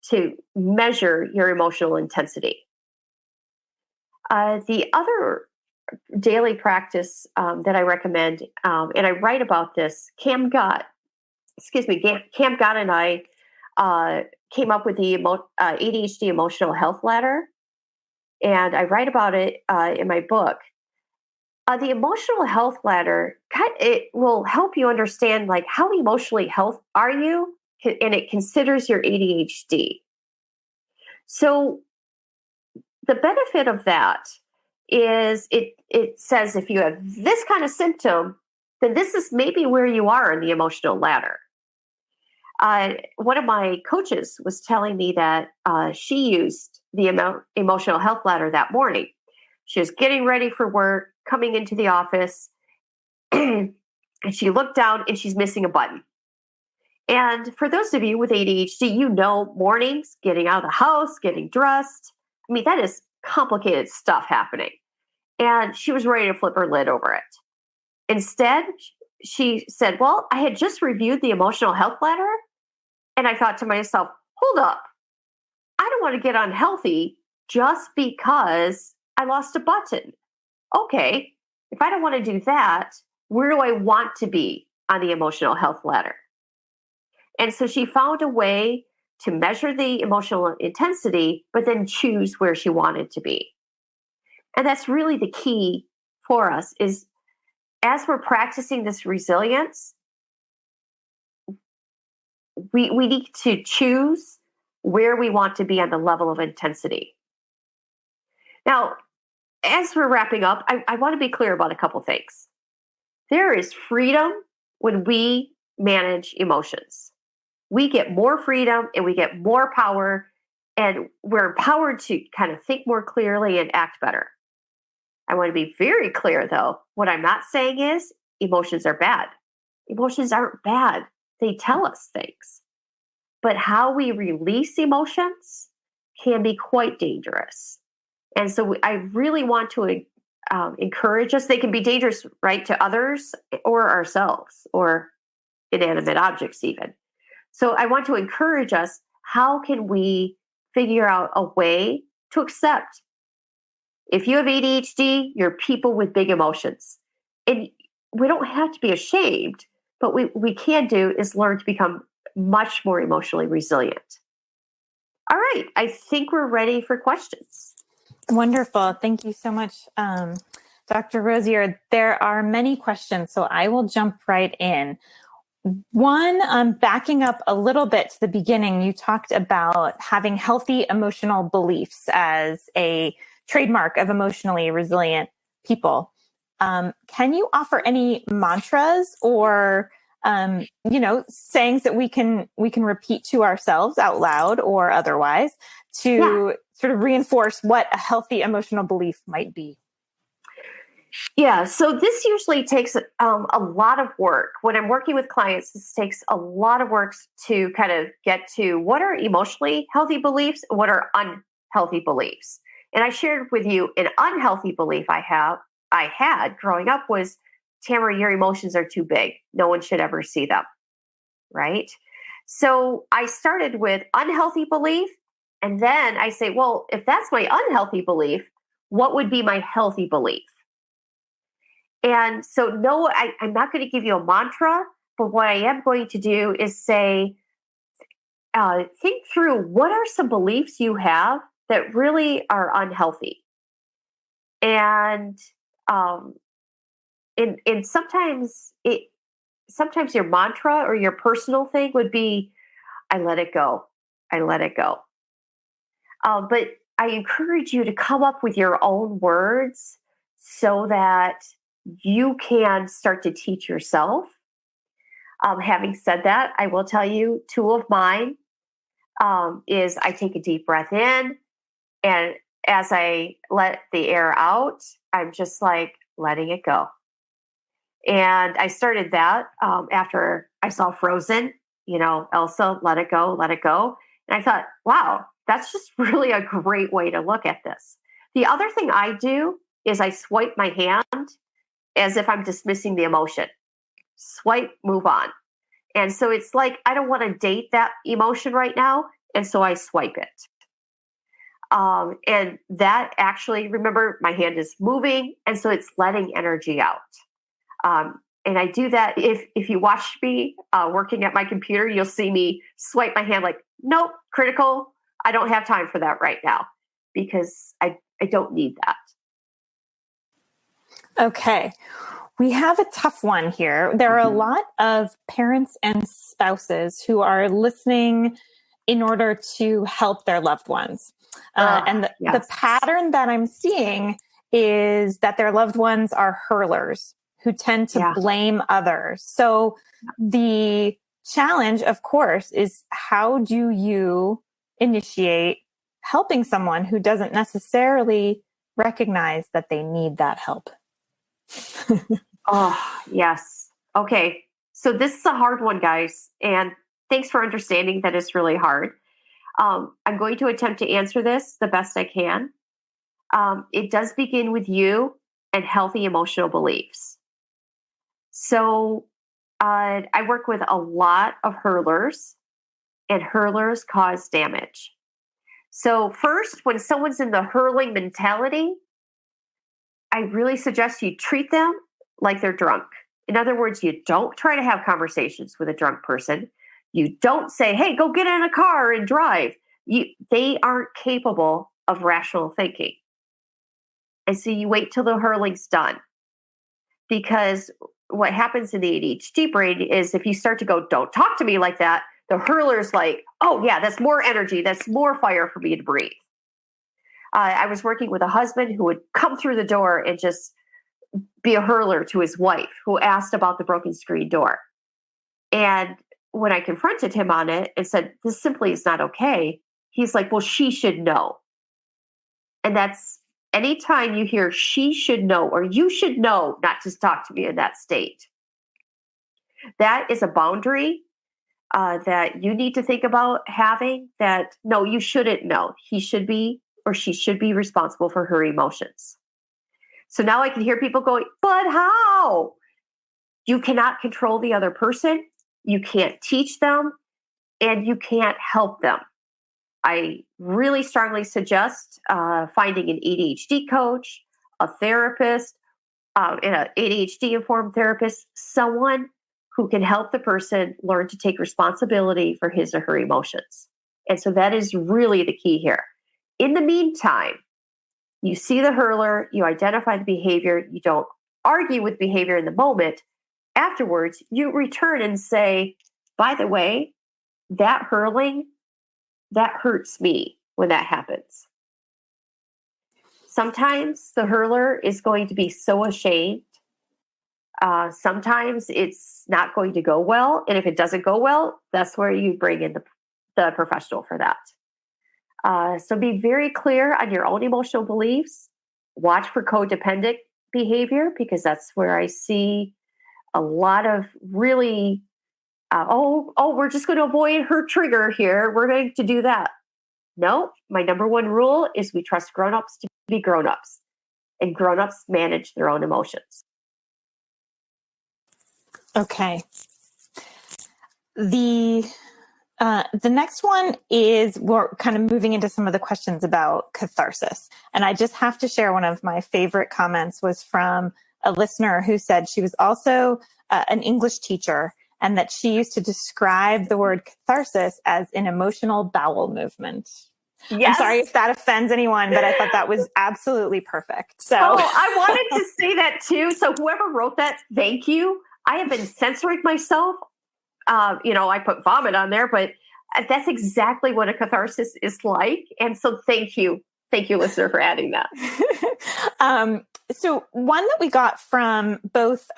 to measure your emotional intensity. The other daily practice that I recommend, and I write about this, Cam Gott and I came up with the ADHD emotional health ladder, and I write about it in my book. The emotional health ladder, it will help you understand like how emotionally healthy are you, and it considers your ADHD. So the benefit of that is it says if you have this kind of symptom, then this is maybe where you are in the emotional ladder. One of my coaches was telling me that she used the emotional health ladder that morning. She was getting ready for work, coming into the office, and she looked down and she's missing a button. And for those of you with ADHD, mornings, getting out of the house, getting dressed, that is complicated stuff happening. And she was ready to flip her lid over it. Instead, she said, well, I had just reviewed the emotional health ladder. And I thought to myself, hold up. I don't want to get unhealthy just because I lost a button. Okay, if I don't want to do that, where do I want to be on the emotional health ladder? And so she found a way to measure the emotional intensity, but then choose where she wanted to be. And that's really the key for us is as we're practicing this resilience, we need to choose where we want to be on the level of intensity. Now, as we're wrapping up, I want to be clear about a couple things. There is freedom when we manage emotions. We get more freedom and we get more power, and we're empowered to kind of think more clearly and act better. I want to be very clear, though. What I'm not saying is emotions are bad. Emotions aren't bad. They tell us things. But how we release emotions can be quite dangerous. And so I really want to encourage us. They can be dangerous, right, to others or ourselves or inanimate objects even. So I want to encourage us, how can we figure out a way to accept? If you have ADHD, you're people with big emotions. And we don't have to be ashamed, but we can do is learn to become much more emotionally resilient. All right, I think we're ready for questions. Wonderful. Thank you so much, Dr. Rosier. There are many questions, so I will jump right in. One, backing up a little bit to the beginning, you talked about having healthy emotional beliefs as a trademark of emotionally resilient people. Can you offer any mantras or sayings that we can repeat to ourselves out loud or otherwise to sort of reinforce what a healthy emotional belief might be? Yeah, so this usually takes a lot of work. When I'm working with clients, this takes a lot of work to kind of get to what are emotionally healthy beliefs, what are unhealthy beliefs. And I shared with you an unhealthy belief I had growing up was, Tamara, your emotions are too big. No one should ever see them, right? So I started with unhealthy belief, and then I say, well, if that's my unhealthy belief, what would be my healthy belief? And so, no, I'm not going to give you a mantra, but what I am going to do is say, think through what are some beliefs you have that really are unhealthy. And sometimes your mantra or your personal thing would be, I let it go. I let it go. But I encourage you to come up with your own words so that you can start to teach yourself. Having said that, I will tell you two of mine is I take a deep breath in, and as I let the air out, I'm just like letting it go. And I started that after I saw Frozen, Elsa, let it go, let it go. And I thought, wow, that's just really a great way to look at this. The other thing I do is I swipe my hand as if I'm dismissing the emotion. Swipe, move on. And so it's like, I don't want to date that emotion right now. And so I swipe it. And that actually, remember, my hand is moving. And so it's letting energy out. And I do that. If you watch me working at my computer, you'll see me swipe my hand like, nope, critical. I don't have time for that right now because I don't need that. Okay. We have a tough one here. There are a lot of parents and spouses who are listening in order to help their loved ones. And the pattern that I'm seeing is that their loved ones are hurlers who tend to blame others. So the challenge, of course, is how do you initiate helping someone who doesn't necessarily recognize that they need that help? Oh, yes. Okay. So this is a hard one, guys. And thanks for understanding that it's really hard. I'm going to attempt to answer this the best I can. It does begin with you and healthy emotional beliefs. So I work with a lot of hurlers, and hurlers cause damage. So first, when someone's in the hurling mentality, I really suggest you treat them like they're drunk. In other words, you don't try to have conversations with a drunk person. You don't say, hey, go get in a car and drive. They aren't capable of rational thinking. And so you wait till the hurling's done. Because what happens in the ADHD brain is if you start to go, don't talk to me like that, the hurler's like, oh, yeah, that's more energy. That's more fire for me to breathe. I was working with a husband who would come through the door and just be a hurler to his wife who asked about the broken screen door. And when I confronted him on it and said, this simply is not okay, he's like, well, she should know. And that's anytime you hear she should know or you should know not to talk to me in that state. That is a boundary that you need to think about having that, no, you shouldn't know. He should be or she should be responsible for her emotions. So now I can hear people going, but how? You cannot control the other person. You can't teach them and you can't help them. I really strongly suggest finding an ADHD coach, a therapist, an ADHD-informed therapist, someone who can help the person learn to take responsibility for his or her emotions. And so that is really the key here. In the meantime, you see the hurler, you identify the behavior, you don't argue with behavior in the moment. Afterwards, you return and say, by the way, that hurling, that hurts me when that happens. Sometimes the hurler is going to be so ashamed. Sometimes it's not going to go well. And if it doesn't go well, that's where you bring in the professional for that. So be very clear on your own emotional beliefs. Watch for codependent behavior because that's where I see a lot of really, we're just going to avoid her trigger here. We're going to do that. No, my number one rule is we trust grownups to be grownups, and grownups manage their own emotions. Okay. The next one is we're kind of moving into some of the questions about catharsis. And I just have to share one of my favorite comments was from a listener who said she was also an English teacher and that she used to describe the word catharsis as an emotional bowel movement. Yes. I'm sorry if that offends anyone, but I thought that was absolutely perfect. So I wanted to say that too. So whoever wrote that, thank you. I have been censoring myself. I put vomit on there, but that's exactly what a catharsis is like. And so thank you, listener, for adding that. So one that we got from both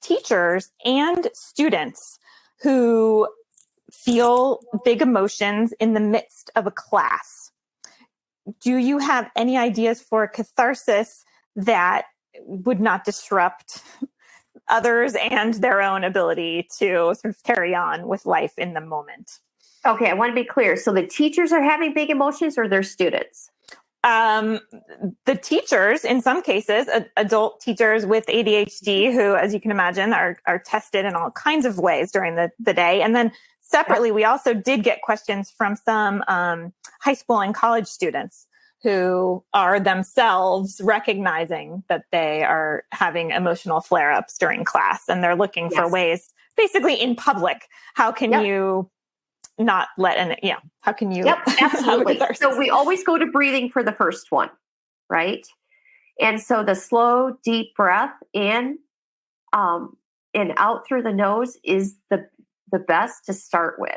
teachers and students who feel big emotions in the midst of a class. Do you have any ideas for a catharsis that would not disrupt others and their own ability to sort of carry on with life in the moment? Okay, I want to be clear. So the teachers are having big emotions or their students? The teachers, in some cases, adult teachers with ADHD, who, as you can imagine, are tested in all kinds of ways during the day. And then separately, we also did get questions from some high school and college students who are themselves recognizing that they are having emotional flare-ups during class. And they're looking for ways, basically in public, how can you not let how can you absolutely. So we always go to breathing for the first one, right? And so the slow, deep breath in and out through the nose is the best to start with.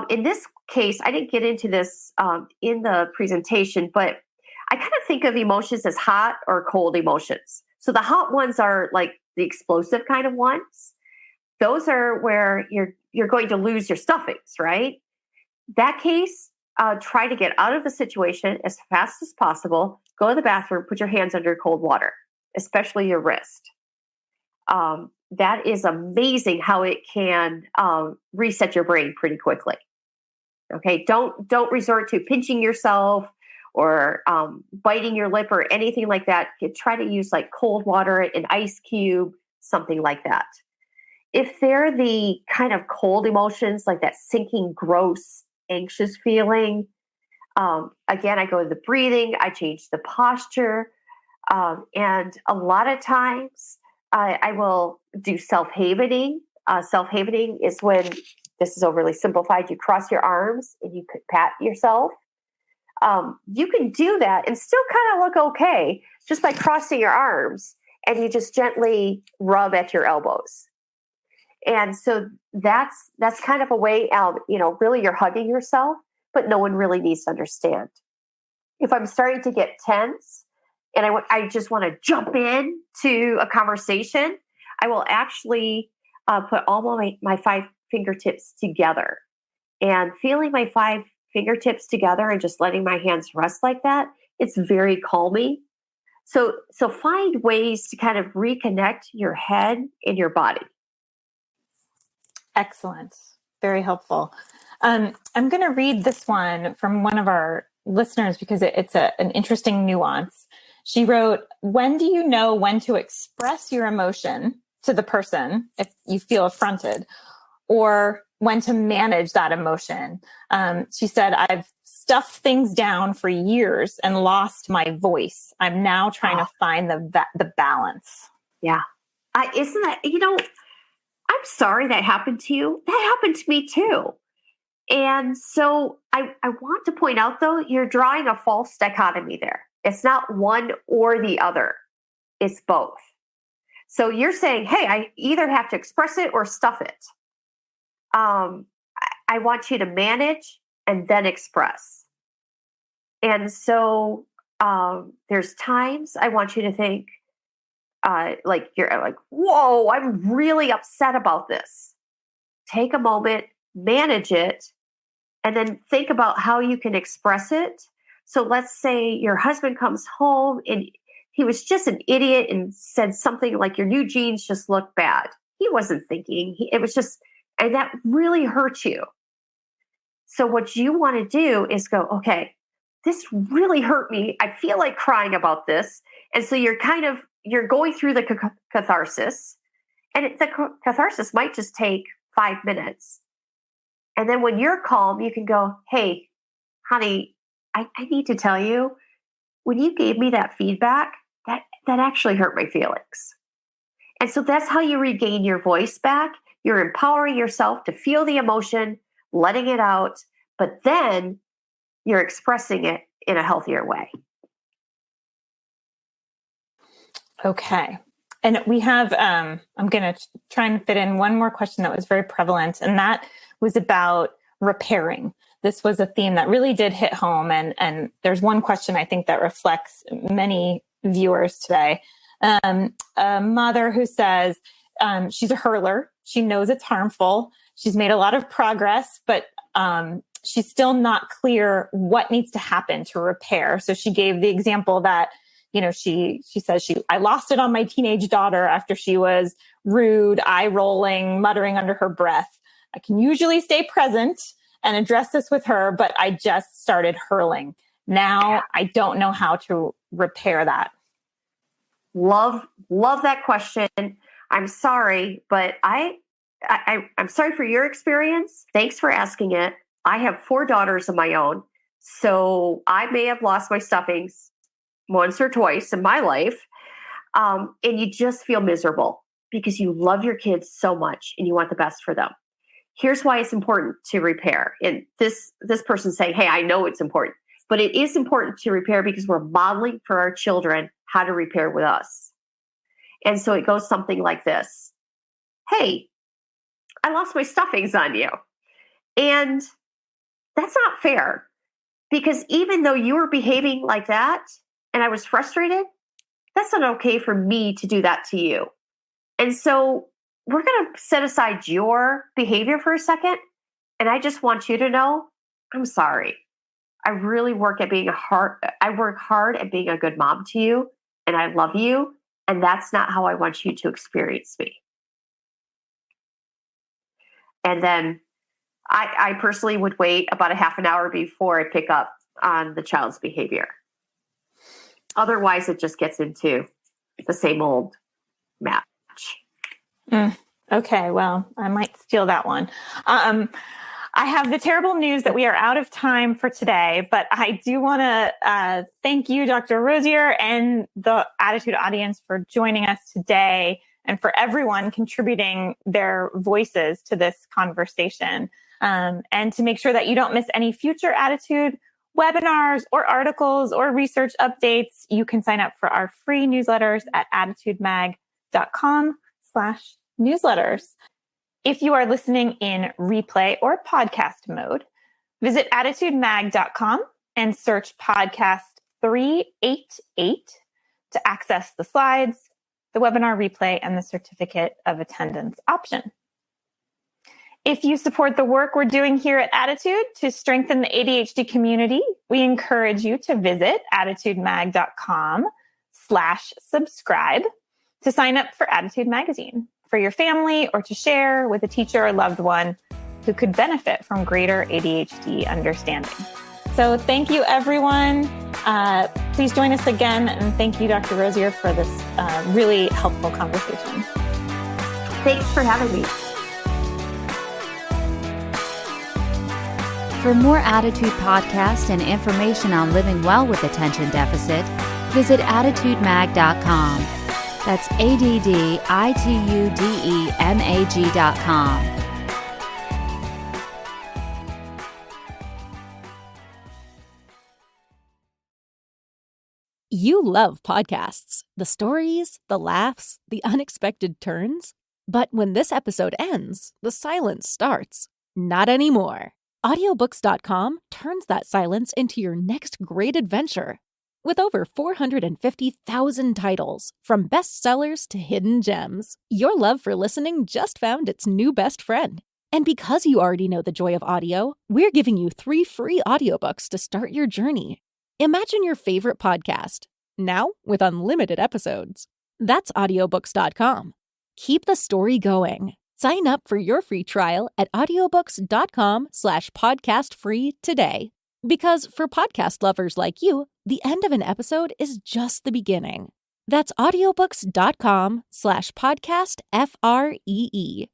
In this case, I didn't get into this in the presentation, but I kind of think of emotions as hot or cold emotions. So the hot ones are like the explosive kind of ones. Those are where you're going to lose your stuffings, right? That case, try to get out of the situation as fast as possible. Go to the bathroom, put your hands under cold water, especially your wrist. That is amazing how it can reset your brain pretty quickly. Okay, don't resort to pinching yourself or biting your lip or anything like that. Try to use like cold water, an ice cube, something like that. If they're the kind of cold emotions, like that sinking, gross, anxious feeling, again, I go to the breathing, I change the posture. And a lot of times I will do self-havening. Self-havening is when, this is overly simplified, you cross your arms and you could pat yourself. You can do that and still kind of look okay just by crossing your arms, and you just gently rub at your elbows. And so that's kind of a way out, really you're hugging yourself, but no one really needs to understand. If I'm starting to get tense and I just want to jump in to a conversation, I will actually put all my 5 fingertips together, and feeling my 5 fingertips together and just letting my hands rest like that, it's very calming. So find ways to kind of reconnect your head and your body. Excellent. Very helpful. I'm going to read this one from one of our listeners because it's an interesting nuance. She wrote, when do you know when to express your emotion to the person if you feel affronted, or when to manage that emotion? She said, I've stuffed things down for years and lost my voice. I'm now trying to find the balance. Yeah. Isn't that, I'm sorry that happened to you. That happened to me too. And so I want to point out, though, you're drawing a false dichotomy there. It's not one or the other. It's both. So you're saying, hey, I either have to express it or stuff it. I want you to manage and then express. And so there's times I want you to think, like you're like, whoa, I'm really upset about this. Take a moment, manage it, and then think about how you can express it. So let's say your husband comes home and he was just an idiot and said something like, your new jeans just look bad. He wasn't thinking. It was just, and that really hurt you. So what you want to do is go, okay, this really hurt me. I feel like crying about this. And so you're going through the catharsis, and the catharsis might just take 5 minutes. And then when you're calm, you can go, hey, honey, I need to tell you, when you gave me that feedback, that actually hurt my feelings. And so that's how you regain your voice back. You're empowering yourself to feel the emotion, letting it out, but then you're expressing it in a healthier way. Okay. And we have, I'm going to try and fit in one more question that was very prevalent, and that was about repairing. This was a theme that really did hit home. And there's one question I think that reflects many viewers today. A mother who says she's a hurler. She knows it's harmful. She's made a lot of progress, but she's still not clear what needs to happen to repair. So she gave the example that, she says I lost it on my teenage daughter after she was rude, eye rolling, muttering under her breath. I can usually stay present and address this with her, but I just started hurling. Now I don't know how to repair that. Love that question. I'm sorry, but I'm sorry for your experience. Thanks for asking it. I have 4 daughters of my own, so I may have lost my stuffings once or twice in my life. And you just feel miserable because you love your kids so much and you want the best for them. Here's why it's important to repair. And this person's saying, hey, I know it's important, but it is important to repair because we're modeling for our children how to repair with us. And so it goes something like this. Hey, I lost my stuffings on you. And that's not fair, because even though you were behaving like that and I was frustrated, that's not okay for me to do that to you. And so we're going to set aside your behavior for a second. And I just want you to know, I'm sorry. I really work hard at being a good mom to you, and I love you. And that's not how I want you to experience me. And then I personally would wait about a half an hour before I pick up on the child's behavior. Otherwise, it just gets into the same old match. Okay, well, I might steal that one. I have the terrible news that we are out of time for today, but I do want to thank you, Dr. Rosier, and the Attitude audience for joining us today and for everyone contributing their voices to this conversation. And to make sure that you don't miss any future Attitude webinars or articles or research updates, you can sign up for our free newsletters at attitudemag.com/newsletters. If you are listening in replay or podcast mode, visit attitudemag.com and search podcast 388 to access the slides, the webinar replay, and the certificate of attendance option. If you support the work we're doing here at Attitude to strengthen the ADHD community, we encourage you to visit attitudemag.com/subscribe to sign up for Attitude Magazine for your family or to share with a teacher or loved one who could benefit from greater ADHD understanding. So thank you, everyone. Please join us again. And thank you, Dr. Rosier, for this really helpful conversation. Thanks for having me. For more Attitude podcasts and information on living well with attention deficit, visit attitudemag.com. That's ADDITUDEMAG.com. You love podcasts, the stories, the laughs, the unexpected turns. But when this episode ends, the silence starts. Not anymore. Audiobooks.com turns that silence into your next great adventure. With over 450,000 titles, from bestsellers to hidden gems, your love for listening just found its new best friend. And because you already know the joy of audio, we're giving you 3 free audiobooks to start your journey. Imagine your favorite podcast, now with unlimited episodes. That's audiobooks.com. Keep the story going. Sign up for your free trial at audiobooks.com/podcastfree today. Because for podcast lovers like you, the end of an episode is just the beginning. That's audiobooks.com/podcastfree.